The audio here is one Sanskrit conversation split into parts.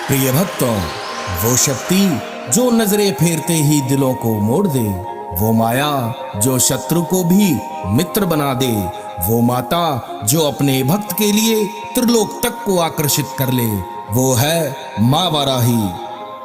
प्रिय भक्तों, वो शक्ति जो नजरें फेरते ही दिलों को मोड़ दे, वो माया जो शत्रु को भी मित्र बना दे, वो माता जो अपने भक्त के लिए त्रिलोक तक को आकर्षित कर ले, वो है मां वाराही।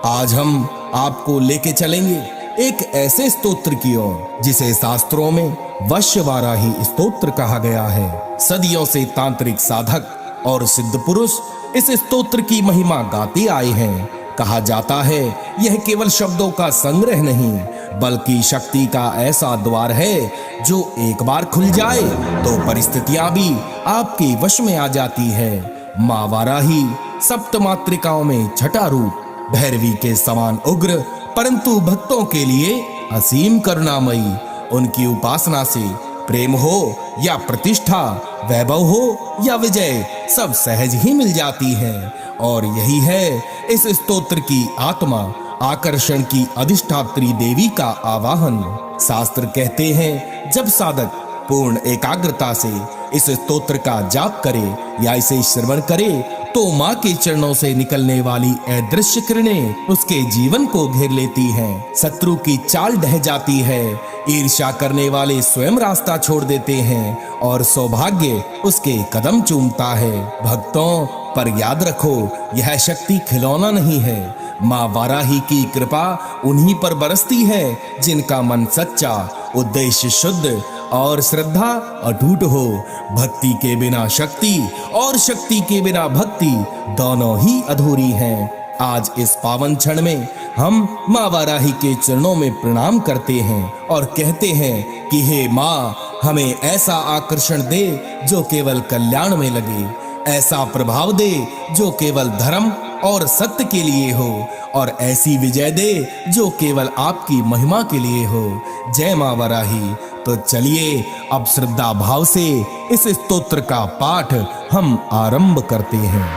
आज हम आपको लेके चलेंगे एक ऐसे स्तोत्र की ओर जिसे शास्त्रों में वश्य वाराही स्तोत्र कहा गया है। सदियों से तांत्रिक साधक और सिद्ध पुरुष इस स्तोत्र की महिमा गाते आए हैं। कहा जाता है यह केवल शब्दों का संग्रह नहीं, बल्कि शक्ति का ऐसा द्वार है जो एक बार खुल जाए तो परिस्थितियां भी आपके वश में आ जाती है। मां वाराही सप्त मातृकाओं में छठा रूप, भैरवी के समान उग्र परंतु भक्तों के लिए असीम करुणामयी। उनकी उपासना से प्रेम हो या प्रतिष्ठा, वैभव हो या विजय, सब सहज ही मिल जाती है। और यही है इस स्तोत्र की आत्मा, आकर्षण की अधिष्ठात्री देवी का आवाहन। शास्त्र कहते हैं जब साधक पूर्ण एकाग्रता से इस स्तोत्र का जाप करे या इसे श्रवण करे तो मां के चरणों से निकलने वाली अदृश्य किरणें उसके जीवन को घेर लेती हैं। शत्रु की चाल ढह जाती है, ईर्ष्या करने वाले स्वयं रास्ता छोड़ देते हैं और सौभाग्य उसके कदम चूमता है। भक्तों, पर याद रखो, यह शक्ति खिलौना नहीं है। मां वाराही की कृपा उन्हीं पर बरसती है जिनका मन सच्चा, उद्देश्य शुद्ध और श्रद्धा अटूट हो। भक्ति के बिना शक्ति और शक्ति के बिना भक्ति दोनों ही अधूरी हैं। आज इस पावन क्षण में हम मां वाराही के चरणों में प्रणाम करते हैं और कहते हैं कि हे मां, हमें ऐसा आकर्षण दे जो केवल कल्याण में लगे, ऐसा प्रभाव दे जो केवल धर्म और सत्य के लिए हो, और ऐसी विजय दे जो केवल आपकी महिमा के लिए हो। जय मां वाराही। तो चलिए अब श्रद्धा भाव से इस स्तोत्र का पाठ हम आरंभ करते हैं।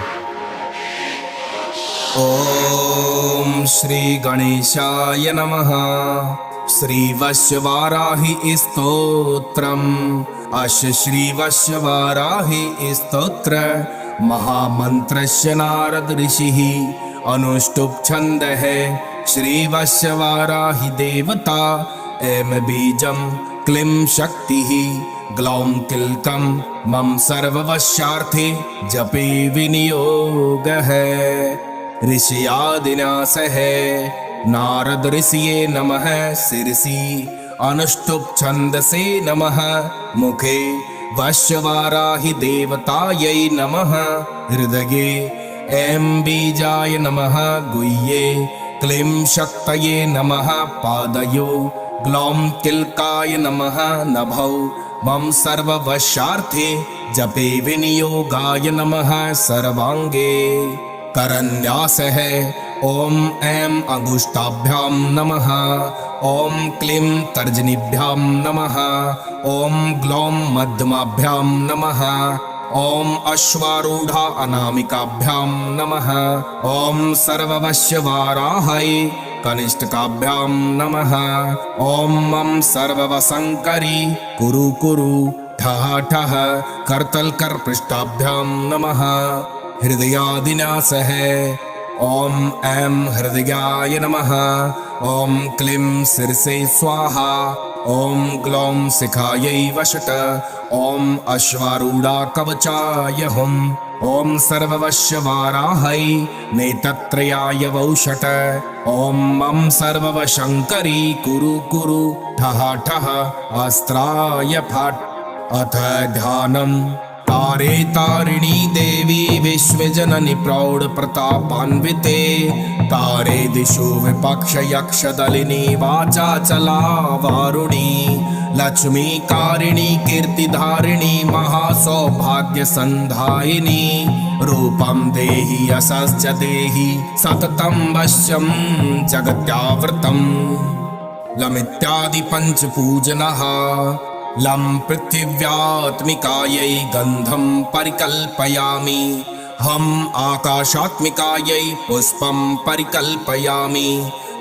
ओम श्री गणेशाय नमः। श्री वश्य वाराही स्तोत्रम। अस्य श्री वश्य वाराही स्तोत्र महामंत्रस्य नारद ऋषिः अनुष्टुप् छंद है। श्री वश्य वाराही देवता एम बीजम क्लीं शक्तिः ग्लौं किल्कं मम सर्ववश्यार्थे जपे विनियोगः। ऋषियादिन्यास है नारद ऋषिये नमः। शिरसि अनुष्टुप् छंदसे नमः। मुखे वश्य वाराही देवतायै नमः। हृदये एं बीजाय नमः। गुह्ये क्लीं शक्तये नमः। पादयो ग्लौं किल्काय नमः। नभौ मम सर्ववश्यार्थे जपे विनियोगाय नमः। सर्वांगे करन्यास है। ओम ऐं अंगुष्ठाभ्यां नमः। ओम क्लीं तर्जनीभ्यां नमः। ओम ग्लौं मध्यमाभ्यां नमः। ओम अश्वारूढ़ा अनामिकाभ्यां नमः। ओम सर्ववश्य वाराहै कनिष्ठकाभ्यां नमः। ओम मम सर्ववशंकरी कुरु कुरु ठः ठः करतलकर पृष्ठाभ्यां नमः। हृदयादिन्यास है। ओम ऐं हृदयाय नमः। ओम क्लीं शिरसे स्वाहा। ओम ग्लौं शिखायै वषट। ओम अश्वारूढ़ा कवचाय हुम्। ओम सर्ववश्य वाराहै नेतत्रयाय वौषट। ओम मम सर्ववशंकरी कुरु कुरु ठः ठः अस्त्राय फट्। अथ ध्यानम्। तारे तारिणी देवी विश्वजननी प्रौढ़ प्रतापान्विते। तारे दिशो विपक्ष यक्ष दलिनी वाचा चला वारुणी। लक्ष्मी कारिणी कीर्तिधारिणी महासौभाग्य संधायिनी। रूपं देहि यशश्च देहि सततं वश्यं जगत्यावृतम्। लमित्यादि पंच पूजनः। लं पृथिव्यात्मिकायै गन्धं परिकल्पयामि। हम आकाशात्मिकायै पुष्पं परिकल्पयामि।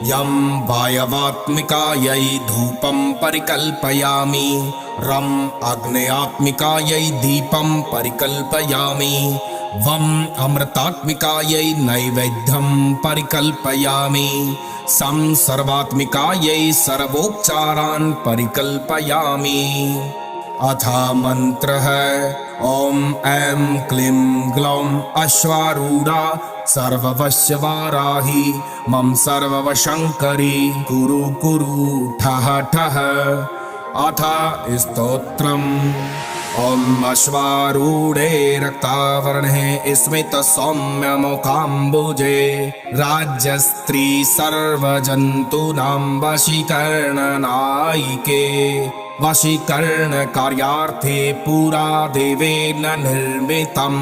यं वायवात्मिकायै धूपं परिकल्पयामि। रं अग्न्यात्मिकायै दीपं परिकल्पयामि। वम अमृतात्मिकायै नैवेद्यं परिकल्पयामि सं सर्वात्मिकायै सर्वोपचारान् परिकल्पयामि। अथ मंत्रः ॐ ऐं क्लीं ग्लौं अश्वारूढा सर्ववश्यवाराहि मम सर्ववशङ्करी कुरु कुरु ठः ठः। अथ स्तोत्रम् ॐ अश्वारूढे रक्तावर्णे स्मितसौम्यमुखाम्बुजे राज्यस्त्री सर्वजन्तूनां वशीकरणनायिके वशीकरणकार्यार्थे पुरा देवेन निर्मितं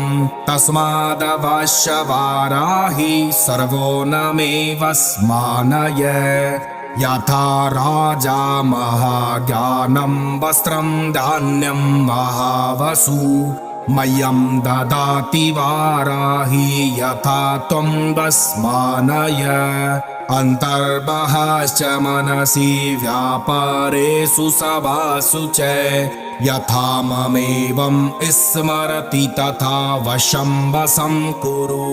तस्मादवश्यवाराहि सर्वो न मे वस्मानय। यथा राजा महाज्ञानं वस्त्रं धान्यं महावसु मह्यं ददाति वाराहि यथा त्वं वस्मानय। अन्तर्बहश्च मनसि व्यापारेषु सभासु च यथा ममेवं स्मरति तथा वशं वशं कुरु।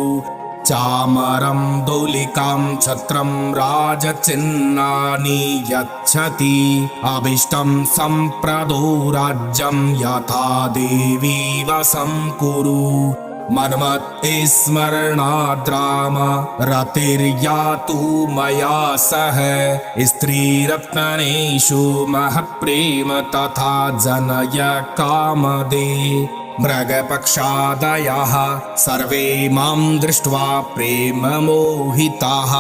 चामरं दोलिकां छत्रं राजचिह्नानि यच्छति अभीष्टं सम्प्रदो राज्यं यथा देवी वशं कुरु। मन्मत् स्मरणाद्राम रतिर्यातु मया सह स्त्रीरत्नेषु महप्रेम तथा जनय कामदे। मृगपक्षादयः सर्वे मां दृष्ट्वा प्रेम मोहिताः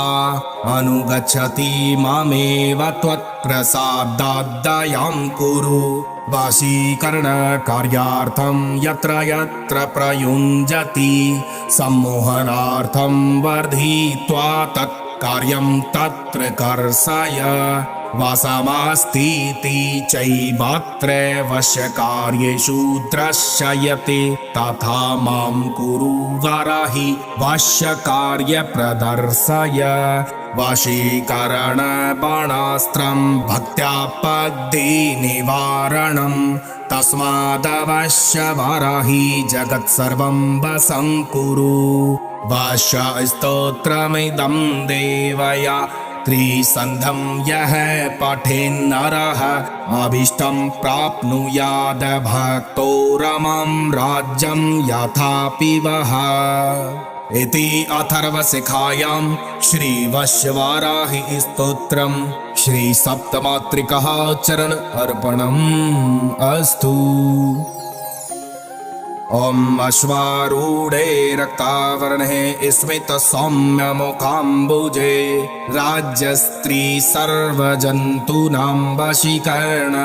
अनुगच्छति मामेव त्वत्प्रसादाद्दयां कुरु। वशीकरणकार्यार्थं यत्र यत्र प्रयुञ्जति सम्मोहनार्थं वर्धित्वा तत्कार्यं तत्र कर्षय। वशमस्तीति चैवात्र वश्यकार्येषु दृश्यते तथा मां कुरु वराहि वश्यकार्य प्रदर्शय। वशीकरणबाणास्त्रं भक्त्यापद्ये निवारणं तस्मादवश्यवाराहि जगत्सर्वं वशं कुरु। वश्यस्तोत्रमिदं देवया त्रिसन्ध्यं यः पठेन्नरः अभीष्टं प्राप्नुयाद भक्तो रमं राज्यं यथापि वः। इति अथर्वशिखायां श्रीवश्यवाराहि स्तोत्रम् श्रीसप्तमातृकः चरण अर्पणम् अस्तु। ॐ अश्वारूढे रक्तावर्णे स्मितसौम्यमुखाम्बुजे राज्यस्त्री सर्वजन्तूनां वशीकरणनायिके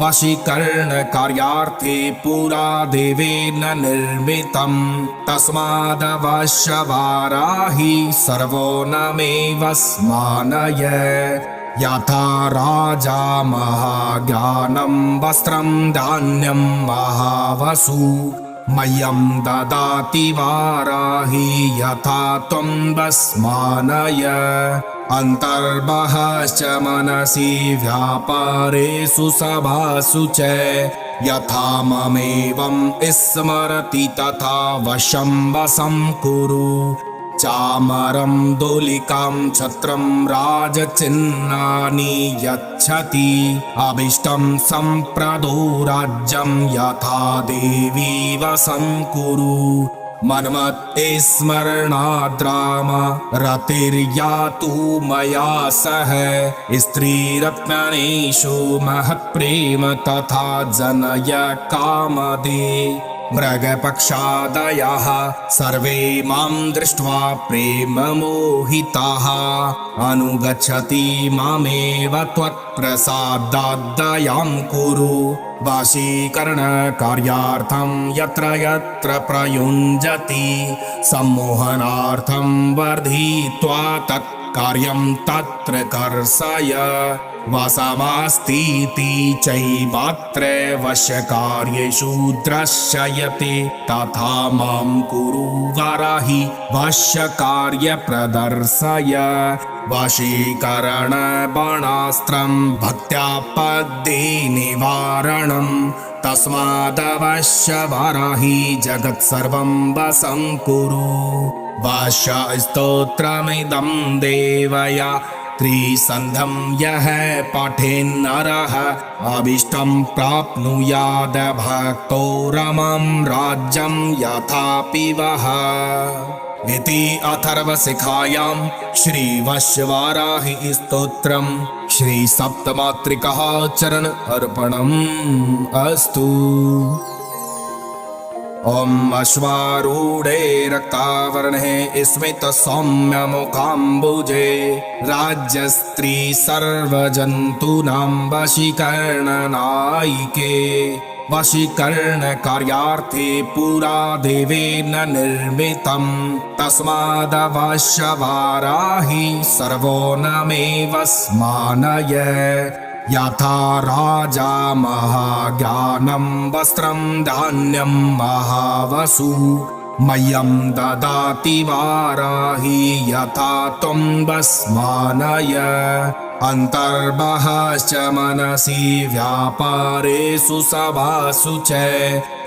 वशीकरणकार्यार्थे पुरा देवेन निर्मितं तस्मादवश्यवाराहि सर्वो न मे वस्मानय। यथा राजा महाज्ञानं वस्त्रं धान्यं महावसु मह्यं ददाति वाराहि यथा त्वं वस्मानय। अन्तर्बहश्च मनसि व्यापारेषु सभासु च यथा ममेवं स्मरति तथा वशं वशं कुरु। चामरं दोलिकां छत्रं राजचिह्नानि यच्छति अभीष्टं सम्प्रदो राज्यं यथा देवी वशं कुरु। मन्मत् स्मरणाद्राम रतिर्यातु मया सह स्त्रीरत्नेषु महप्रेम तथा जनय कामदे। मृगपक्षादयः सर्वे मां दृष्ट्वा प्रेम मोहिताः अनुगच्छति मामेव त्वत्प्रसादाद्दयां कुरु। वशीकरणकार्यार्थं यत्र यत्र प्रयुञ्जति सम्मोहनार्थं वर्धित्वा तत्कार्यं तत्र कर्षय। वशमस्तीति चैवात्र वश्यकार्येषु दृश्यते तथा मां कुरु वराहि वश्यकार्य प्रदर्शय। वशीकरण बाणास्त्रं भक्त्या पद्ये निवारणं तस्मादवश्य वाराही जगत्सर्वं वशं कुरु। वश्य स्तोत्रमिदं देवया त्रिसन्ध्यं यः पठेन्नरः अभीष्टं प्राप्नुयाद भक्तो रमं राज्यं यथापि वः। इति अथर्वशिखायां श्रीवश्यवाराही स्तोत्रं श्रीसप्तमातृकः चरण अर्पणम् अस्तु। ॐ अश्वारूढे रक्तावर्णे स्मितसौम्यमुखाम्बुजे राज्यस्त्री सर्वजन्तूनां वशीकरणनायिके वशीकरणकार्यार्थे पुरा देवेन निर्मितं तस्मादवश्य वाराही सर्वो नमेव स्मानय। यथा राजा महाज्ञानं वस्त्रं धान्यं महावसु मह्यं ददाति वाराही यथा त्वं वस्मानय। अन्तर्बहश्च मनसि व्यापारेषु सभासु च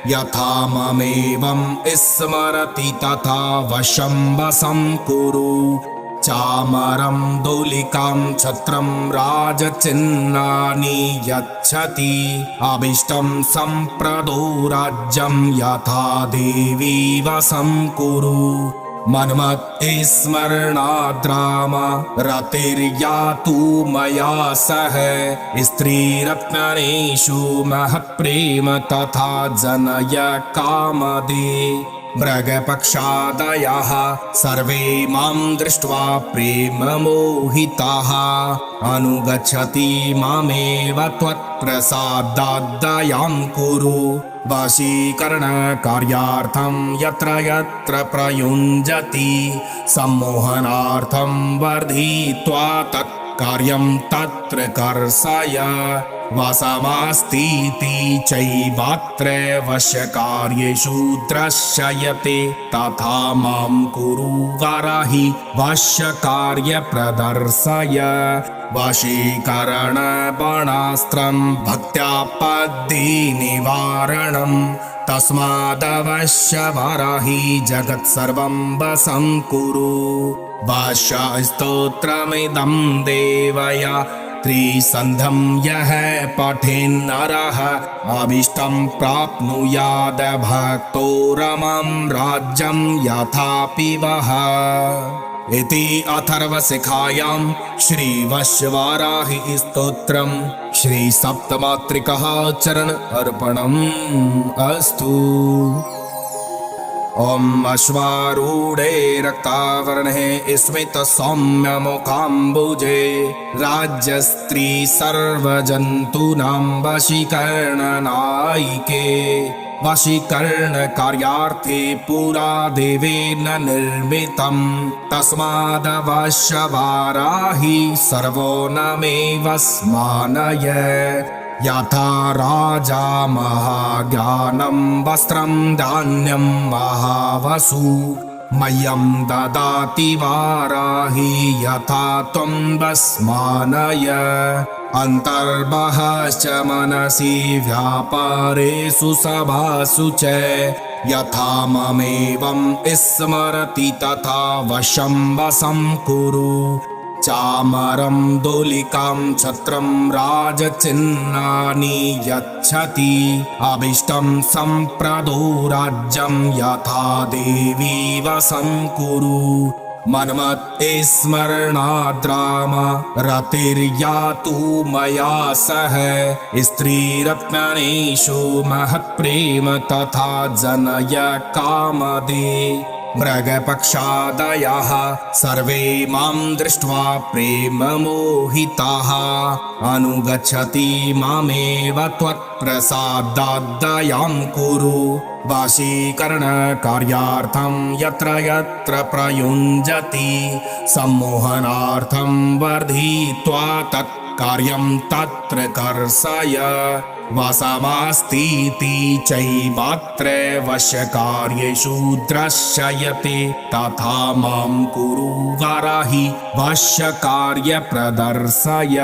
यथा ममेवं स्मरति तथा वशं वशं कुरु। चामरं दोलिकां छत्रं राजचिह्नानि यच्छति अभीष्टं सम्प्रदो राज्यं यथा देवी वशं कुरु। मन्मत् स्मरणाद्राम रतिर्यातु मया सह स्त्रीरत्नेषु महत्प्रेम तथा जनय कामदे। मृगपक्षादयः सर्वे मां दृष्ट्वा प्रेममोहिताः अनुगच्छति मामेव त्वत्प्रसादाद्दयां कुरु। वशीकरणकार्यार्थं यत्र यत्र प्रयुञ्जति सम्मोहनार्थं वर्धित्वा तत्कार्यं तत्र कर्षय। वशमास्तीति चैवात्र वश्यकार्येषु दृश्यते तथा मां कुरु वाराही वश्यकार्य प्रदर्शय। वशीकरण बाणास्त्रं भक्त्या पद्ये निवारणं तस्मादवश्य वाराही जगत्सर्वं वशं कुरु। वश्य स्तोत्रमिदं देवया त्रिसन्ध्यं यः पठेन्नरः अभीष्टं प्राप्नुयाद भक्तो रमं राज्यं यथापि वः। इति अथर्वशिखायां श्रीवश्यवाराही स्तोत्रं श्रीसप्तमातृकः चरण अर्पणम् अस्तु। ॐ अश्वारूढे रक्तावर्णे स्मितसौम्यमुखाम्बुजे राज्यस्त्री सर्वजन्तूनां वशीकरणनायिके वशीकरणकार्यार्थे पुरा देवेन निर्मितं तस्मादवश्य वाराही सर्वो नमेव स्मानय। यथा राजा महाज्ञानं वस्त्रं धान्यं महावसु मह्यं ददाति वाराही यथा त्वं वस्मानय। अन्तर्बहश्च मनसि व्यापारेषु सभासु च यथा ममेवं स्मरति तथा वशं वशं कुरु। चामरं दोलिकां छत्रं राजचिह्नानि यच्छति अभीष्टं सम्प्रदो राज्यं यथा देवी वशं कुरु। मन्मत् स्मरणाद्राम रतिर्यातु मया सह स्त्रीरत्नेषु महत्प्रेम तथा जनय कामदे। मृगपक्षादयः सर्वे मां दृष्ट्वा प्रेममोहिताः अनुगच्छति मामेव त्वत्प्रसादाद्दयां कुरु। वशीकरणकार्यार्थं यत्र यत्र प्रयुञ्जति सम्मोहनार्थं वर्धित्वा तत् कार्यं तत्र कर्षय वशमस्तीति चैवात्र वश्यकार्येषु दृश्यते तथा मां कुरु वराहि वश्यकार्य प्रदर्शय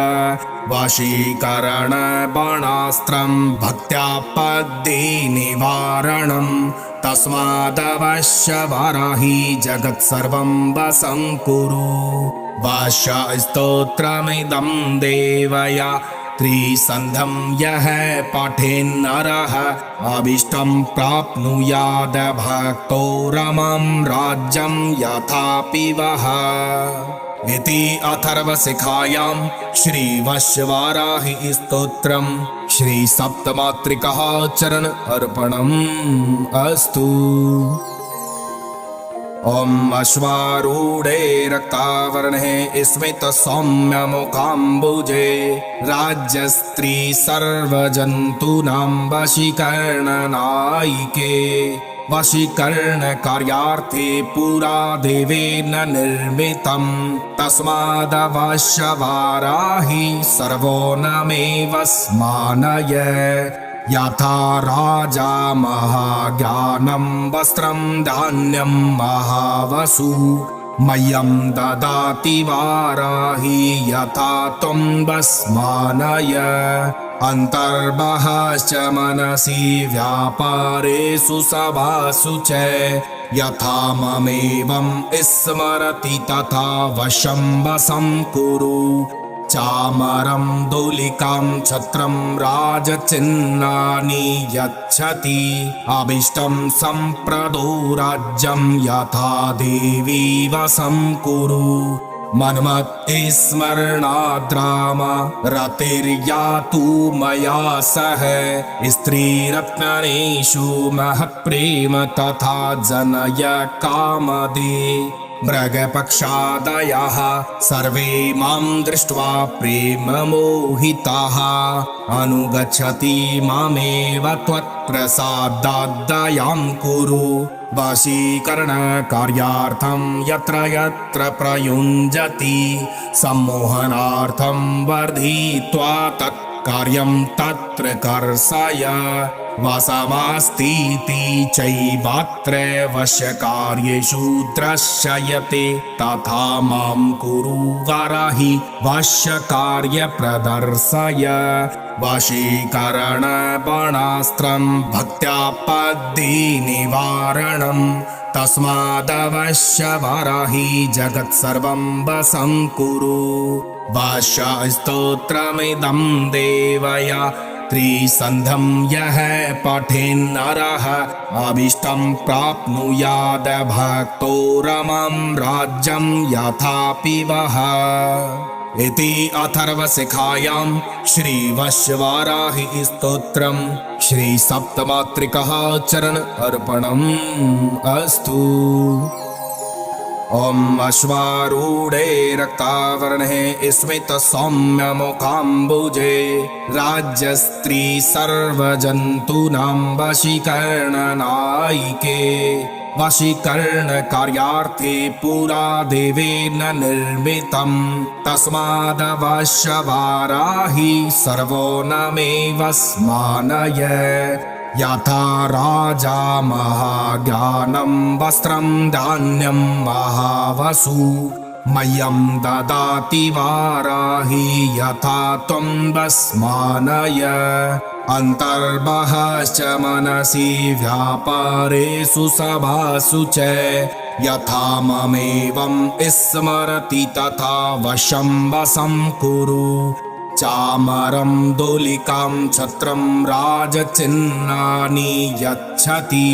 वशीकरणबाणास्त्रं भक्त्या पद्ये निवारणं तस्मादवश्य वराहि जगत्सर्वं वशं कुरु वश्यस्तोत्रमिदं देवया त्रिसन्ध्यं यः पठेन्नरः अभीष्टं प्राप्नुयाद भक्तो रमं राज्यं यथापि वः इति अथर्वशिखायां श्रीवश्यवाराहि स्तोत्रं श्रीसप्तमातृकः चरण अर्पणम् अस्तु। ॐ अश्वारूढे रक्तावर्णे स्मितसौम्यमुखाम्बुजे राज्यस्त्री सर्वजन्तूनां वशीकरणनायिके वशीकरणकार्यार्थे पुरा देवेन निर्मितं तस्मादवश्यवाराहि सर्वो न मे वस्मानय यथा राजा महाज्ञानं वस्त्रं धान्यं महावसु मह्यं ददाति वाराहि यथा त्वं वस्मानय अन्तर्बहश्च मनसि व्यापारेषु सभासु च यथा ममेवं स्मरति तथा वशं वशं कुरु चामरं दोलिकां छत्रं राजचिह्नानि यच्छति अभीष्टं सम्प्रदो राज्यं यथा देवी वशं कुरु मन्मत् स्मरणाद्राम रतिर्यातु मया सह स्त्रीरत्नेषु महत्प्रेम तथा जनय कामदे मृगपक्षादयः सर्वे मां दृष्ट्वा प्रेममोहिताः अनुगच्छति मामेव त्वत्प्रसादाद्दयां कुरु वशीकरणकार्यार्थं यत्र यत्र प्रयुञ्जति सम्मोहनार्थं वर्धित्वा तत्कार्यं तत्र कर्षय वशमस्तीति चैवात्र वश्यकार्येषु दृश्यते तथा मां कुरु वराहि वश्यकार्य प्रदर्शय वशीकरणबाणास्त्रं भक्त्या पद्ये निवारणं तस्मादवश्य वराहि जगत्सर्वं वशं कुरु वश्यस्तोत्रमिदं देवया त्रिसन्ध्यं यः पठेन्नरः अभीष्टं प्राप्नुयाद भक्तो रमं राज्यं यथापि वः इति अथर्वशिखायां श्रीवश्यवाराहि स्तोत्रं श्रीसप्तमातृकः चरण अर्पणम् अस्तु। ॐ अश्वारूढे रक्तावर्णे स्मितसौम्यमुखाम्बुजे राज्यस्त्री सर्वजन्तूनां वशीकरणनायिके वशीकरणकार्यार्थे पुरा देवेन निर्मितं तस्मादवश्यवाराहि सर्वो न मे वस्मानय यथा राजा महाज्ञानं वस्त्रं धान्यं महावसु मह्यं ददाति वाराहि यथा त्वं वस्मानय अन्तर्बहश्च मनसि व्यापारेषु सभासु च यथा ममेवं स्मरति तथा वशं वशं कुरु चामरं दोलिकां छत्रं राजचिह्नानि यच्छति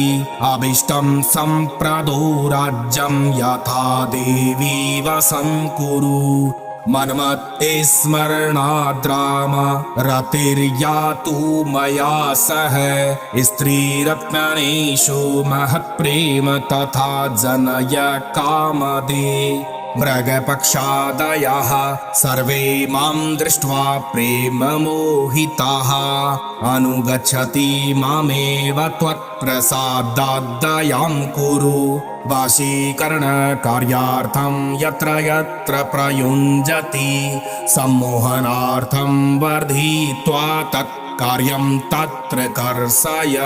अभीष्टं सम्प्रदो राज्यं यथा देवी वशं कुरु मन्मत् स्मरणाद्राम रतिर्यातु मया सह स्त्रीरत्नेषु महत्प्रेम तथा जनय कामदे मृगपक्षादयः सर्वे मां दृष्ट्वा प्रेममोहिताः अनुगच्छति मामेव त्वत्प्रसादाद्दयां कुरु वशीकरणकार्यार्थं यत्र यत्र प्रयुञ्जति सम्मोहनार्थं वर्धित्वा तत्कार्यं तत्र कर्षय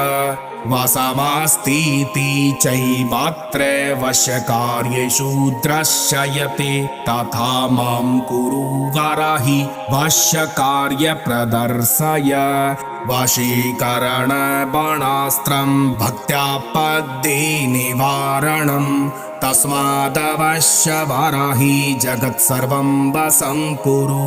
वशमस्तीति चैवात्र वश्यकार्येषु दृश्यते तथा मां कुरु वराहि वश्यकार्य प्रदर्शय वशीकरणबाणास्त्रं भक्त्या पद्ये निवारणं तस्मादवश्य वराहि जगत्सर्वं वशं कुरु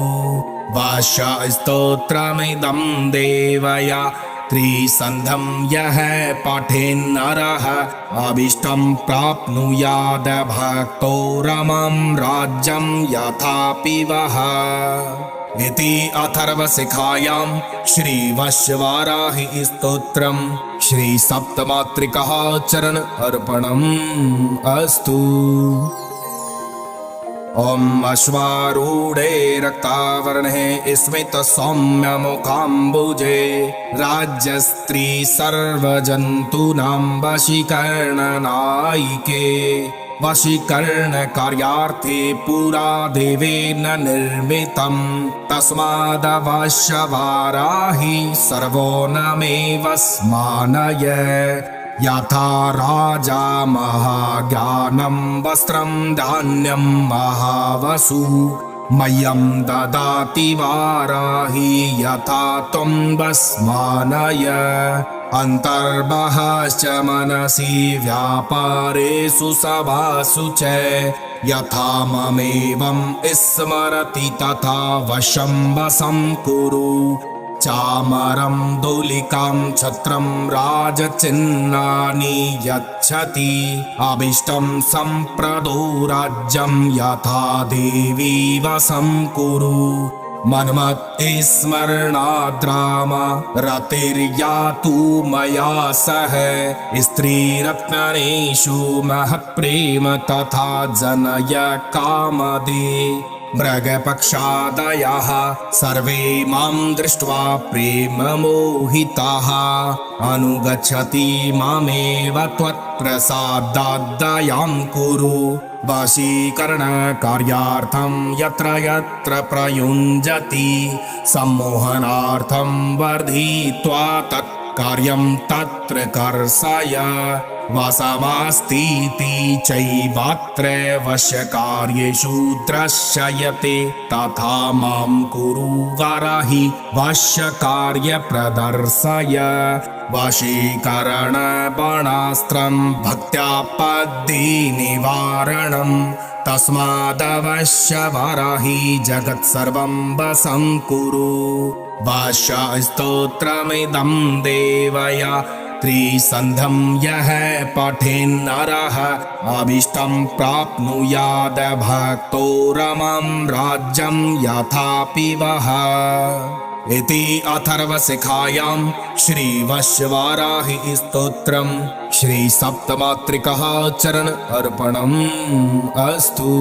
वश्यस्तोत्रमिदं देवया त्रिसन्ध्यं यः पठेन्नरः अभीष्टं प्राप्नुयाद भक्तो रमं राज्यं यथापि वः इति अथर्वशिखायां श्रीवश्यवाराहि स्तोत्रं श्रीसप्तमातृकः चरण अर्पणम् अस्तु। ॐ अश्वारूढे रक्तावर्णे स्मितसौम्यमुखाम्बुजे राज्यस्त्री सर्वजन्तूनां वशीकरणनायिके वशीकरणकार्यार्थे पुरा देवेन निर्मितं तस्मादवश्य वाराहि सर्वो न मे वस्मानय यथा राजा महाज्ञानं वस्त्रं धान्यं महावसु मह्यं ददाति वाराहि यथा त्वं वस्मानय अन्तर्बहश्च मनसि व्यापारेषु सभासु च यथा ममेवं स्मरति तथा वशं वशं कुरु चामरं दोलिकां छत्रं राजचिह्नानि यच्छति अभीष्टं सम्प्रदो राज्यं यथा देवी वशं कुरु मन्मत्स्मरणाद्राम रतिर्यातु मया सह स्त्रीरत्नेषु महत्प्रेम तथा जनय कामदे मृगपक्षादयः सर्वे मां दृष्ट्वा प्रेममोहिताः अनुगच्छति मामेव त्वत्प्रसादाद्दयां कुरु वशीकरणकार्यार्थं यत्र यत्र प्रयुञ्जति सम्मोहनार्थं वर्धित्वा तत्कार्यं तत्र कर्षय वशमस्तीति चैवात्र वश्यकार्येषु दृश्यते तथा मां कुरु वराहि वश्यकार्य प्रदर्शय वशीकरणबाणास्त्रं भक्त्या पद्ये निवारणं तस्मादवश्य वराहि जगत्सर्वं वशं कुरु वश्यस्तोत्रमिदं देवया त्रिसन्ध्यं यः पठेन्नरः अभीष्टं प्राप्नुयाद भक्तो रमं राज्यं यथापि वः इति अथर्वशिखायां श्रीवश्यवाराहि स्तोत्रं श्रीसप्तमातृकः चरण अर्पणम् अस्तु।